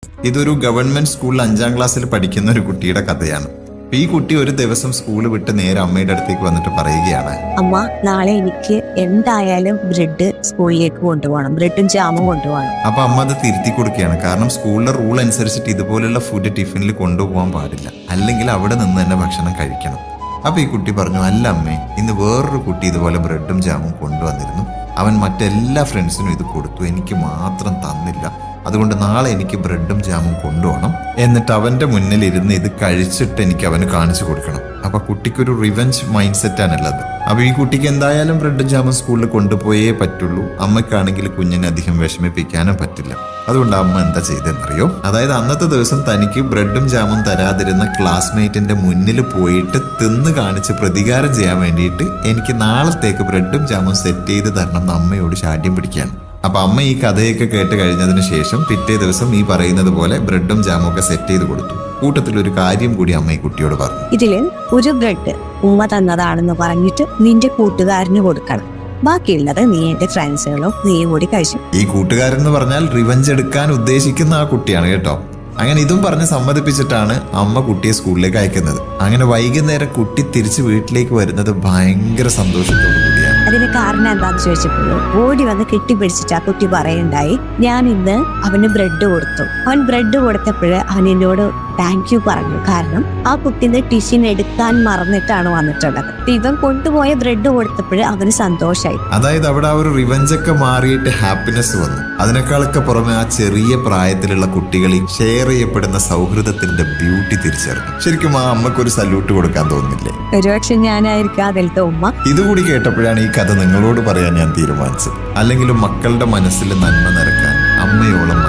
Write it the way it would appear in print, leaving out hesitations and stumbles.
ഇതൊരു ഗവൺമെന്റ് സ്കൂളിൽ 5ാം ക്ലാസ്സിൽ പഠിക്കുന്ന ഒരു കുട്ടിയുടെ കഥയാണ്. ഈ കുട്ടി ഒരു ദിവസം സ്കൂൾ വിട്ട് നേരെ അമ്മയുടെ അടുത്തേക്ക് വന്നിട്ട് പറയുകയാണ്, അമ്മ, നാളെ എനിക്ക് എന്തായാലും ബ്രെഡ് സ്കൂളിലേക്ക് കൊണ്ടുപോകണം, ബ്രെഡും ജാമും കൊണ്ടുപോകണം. അപ്പൊ അമ്മ അത് തിരുത്തി കൊടുക്കുകയാണ്. കാരണം സ്കൂളിലെ റൂൾ അനുസരിച്ചിട്ട് ഇതുപോലുള്ള ഫുഡ് ടിഫിനിൽ കൊണ്ടുപോകാൻ പാടില്ല, അല്ലെങ്കിൽ അവിടെ നിന്ന് തന്നെ ഭക്ഷണം കഴിക്കണം. അപ്പൊ ഈ കുട്ടി പറഞ്ഞു, അല്ല അമ്മേ, ഇന്ന് വേറൊരു കുട്ടി ഇതുപോലെ ബ്രെഡും ജാമും കൊണ്ടുവന്നിരുന്നു. അവൻ മറ്റെല്ലാ ഫ്രണ്ട്സിനും ഇത് കൊടുത്തു, എനിക്ക് മാത്രം തന്നില്ല. അതുകൊണ്ട് നാളെ എനിക്ക് ബ്രെഡും ജാമും കൊണ്ടുപോകണം. എന്നിട്ട് അവന്റെ മുന്നിൽ ഇരുന്ന് ഇത് കഴിച്ചിട്ട് എനിക്ക് അവന് കാണിച്ചു കൊടുക്കണം. അപ്പൊ കുട്ടിക്കൊരു റിവെഞ്ച് മൈൻഡ് സെറ്റാണുള്ളത്. അപ്പൊ ഈ കുട്ടിക്ക് എന്തായാലും ബ്രെഡും ജാമും സ്കൂളിൽ കൊണ്ടുപോയേ പറ്റുള്ളൂ. അമ്മയ്ക്കാണെങ്കിൽ കുഞ്ഞിനെ അധികം വിഷമിപ്പിക്കാനും പറ്റില്ല. അതുകൊണ്ട് അമ്മ എന്താ ചെയ്തെന്നറിയോ? അതായത് അന്നത്തെ ദിവസം തനിക്ക് ബ്രെഡും ജാമും തരാതിരുന്ന ക്ലാസ്മേറ്റിന്റെ മുന്നിൽ പോയിട്ട് തിന്ന് കാണിച്ച് പ്രതികാരം ചെയ്യാൻ വേണ്ടിയിട്ട് എനിക്ക് നാളത്തേക്ക് ബ്രെഡും ജാമും സെറ്റ് ചെയ്ത് തരണം എന്ന് അമ്മയോട് ശാഠ്യം പിടിക്കുകയാണ്. അപ്പൊ അമ്മ ഈ കഥയൊക്കെ കേട്ട് കഴിഞ്ഞതിന് ശേഷം പിറ്റേ ദിവസം ഈ പറയുന്നത് പോലെ ബ്രെഡും ജാമും ഒക്കെ സെറ്റ് ചെയ്ത് കൊടുത്തു. കൂട്ടത്തിൽ ഒരു കാര്യം കൂടി അമ്മ ഈ കുട്ടിയോട് പറഞ്ഞു, ഇതില് ഒരു ബ്രെഡ് ഉമ്മ തന്നതാണെന്ന് പറഞ്ഞിട്ട് നിന്റെ കൂട്ടുകാരന് കൊടുക്കണം, ബാക്കിയുള്ളത് നീ എന്റെ ഫ്രണ്ട്സുകളും നീ കൂടി കഴിച്ചു. ഈ കൂട്ടുകാരൻ എന്ന് പറഞ്ഞാൽ റിവഞ്ച് എടുക്കാൻ ഉദ്ദേശിക്കുന്ന ആ കുട്ടിയാണ് കേട്ടോ. അങ്ങനെ ഇതും പറഞ്ഞ് സമ്മതിപ്പിച്ചിട്ടാണ് അമ്മ കുട്ടിയെ സ്കൂളിലേക്ക് അയക്കുന്നത്. അങ്ങനെ വൈകുന്നേരം കുട്ടി തിരിച്ച് വീട്ടിലേക്ക് വരുന്നത് ഭയങ്കര സന്തോഷത്തോടു കൂടിയാണ്. അതിന് കാരണം എന്താന്ന് ചോദിച്ചപ്പോൾ ഓടി വന്ന് കെട്ടിപ്പിടിച്ചിട്ട് ആ കുട്ടി പറയുണ്ടായി, ഞാൻ ഇന്ന് അവന് ബ്രെഡ് കൊടുത്തു. അവൻ ബ്രെഡ് കൊടുത്തപ്പോൾ അവൻ എന്നോട് താങ്ക് യു പറഞ്ഞു. കാരണം ആ കുട്ടീന്റെ ടിഫിൻ എടുക്കാൻ മറന്നിട്ടാണ് വന്നിട്ടുള്ളത്. ഇവൻ കൊണ്ടുപോയ ബ്രെഡ് കൊടുത്തപ്പോൾ അവന് സന്തോഷമായി. അതായത് അവിടെ ആ ഒരു റിവഞ്ച് ഒക്കെ മാറിയിട്ട് ഹാപ്പിനെസ് വന്നു. അതിനേക്കാളൊക്കെ പുറമെ ആ ചെറിയ പ്രായത്തിലുള്ള കുട്ടികളിൽ ഷെയർ ചെയ്യപ്പെടുന്ന സൗഹൃദത്തിന്റെ ബ്യൂട്ടി തിരിച്ചറിഞ്ഞു. ശരിക്കും ആ അമ്മക്കൊരു സല്യൂട്ട് കൊടുക്കാൻ തോന്നുന്നില്ലേ? ഒരുപക്ഷെ ഞാനായിരിക്കും അതിലത്തെ ഉമ്മ. ഇതുകൂടി കേട്ടപ്പോഴാണ് ഈ കഥ നിങ്ങളോട് പറയാൻ ഞാൻ തീരുമാനിച്ചത്. അല്ലെങ്കിലും മക്കളുടെ മനസ്സിൽ നന്മ നിറക്കാൻ അമ്മയോളം